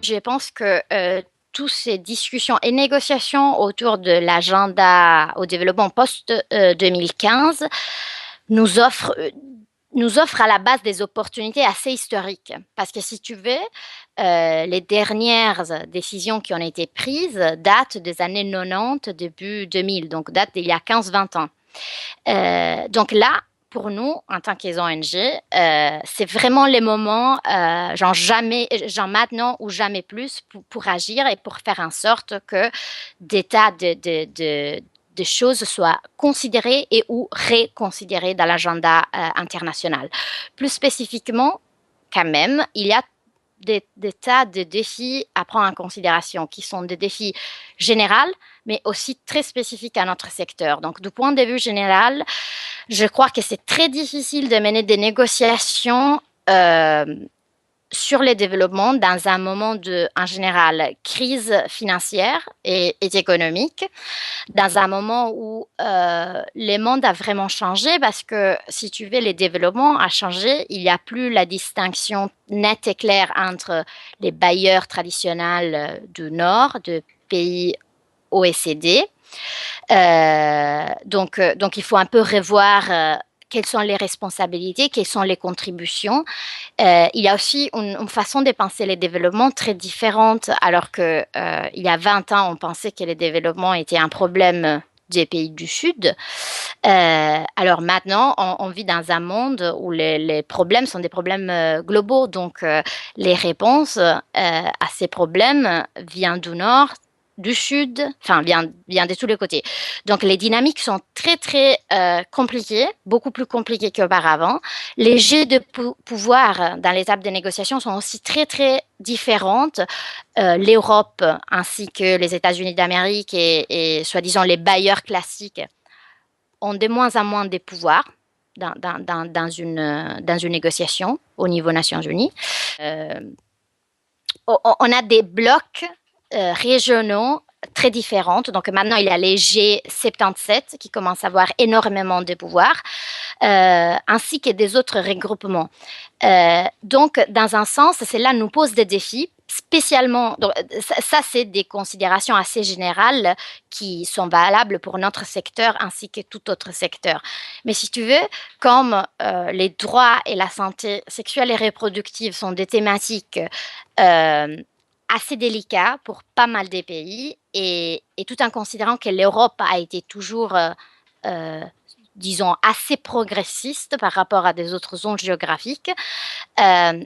Je pense que toutes ces discussions et négociations autour de l'agenda au développement post-2015 nous offrent, nous offrent à la base des opportunités assez historiques. Parce que si tu veux, les dernières décisions qui ont été prises datent des années 90, début 2000, donc datent d'il y a 15-20 ans. Donc là, pour nous, en tant que ONG, c'est vraiment les moments, genre maintenant ou jamais plus, pour agir et pour faire en sorte que des tas de choses soient considérées et ou reconsidérées dans l'agenda international. Plus spécifiquement, quand même, il y a des tas de défis à prendre en considération, qui sont des défis généraux, mais aussi très spécifiques à notre secteur. Donc, du point de vue général, je crois que c'est très difficile de mener des négociations sur les développements dans un moment de, en général, crise financière et économique, dans un moment où le monde a vraiment changé parce que, si tu veux, les développements ont changé. Il n'y a plus la distinction nette et claire entre les bailleurs traditionnels du Nord, de pays OECD. Donc, il faut un peu revoir quelles sont les responsabilités, quelles sont les contributions. Il y a aussi une façon de penser les développements très différente, alors que il y a 20 ans, on pensait que les développements étaient un problème des pays du Sud. Alors maintenant, on vit dans un monde où les problèmes sont des problèmes globaux. Donc, les réponses à ces problèmes viennent du Nord, du Sud, enfin, vient de tous les côtés. Donc, les dynamiques sont très, très compliquées, beaucoup plus compliquées qu'auparavant. Les jeux de pouvoir dans l'étape de négociation sont aussi très, très différentes. L'Europe ainsi que les États-Unis d'Amérique et soi-disant les bailleurs classiques ont de moins en moins de pouvoir dans une négociation au niveau Nations Unies. On a des blocs régionaux très différentes. Donc maintenant, il y a les G77 qui commencent à avoir énormément de pouvoir, ainsi que des autres regroupements. Donc, dans un sens, cela nous pose des défis. Spécialement, donc, ça c'est des considérations assez générales qui sont valables pour notre secteur ainsi que tout autre secteur. Mais si tu veux, comme les droits et la santé sexuelle et reproductive sont des thématiques assez délicat pour pas mal de pays et tout en considérant que l'Europe a été toujours, disons, assez progressiste par rapport à des autres zones géographiques, il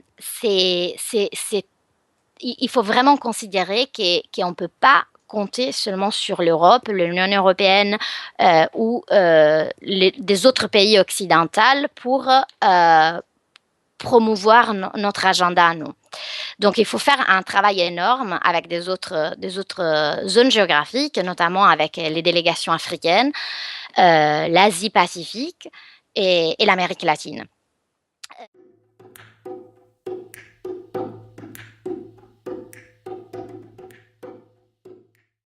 faut vraiment considérer qu'on ne peut pas compter seulement sur l'Europe, l'Union européenne ou des autres pays occidentaux pour promouvoir notre agenda à nous. Donc, il faut faire un travail énorme avec des autres zones géographiques, notamment avec les délégations africaines, l'Asie-Pacifique et l'Amérique latine.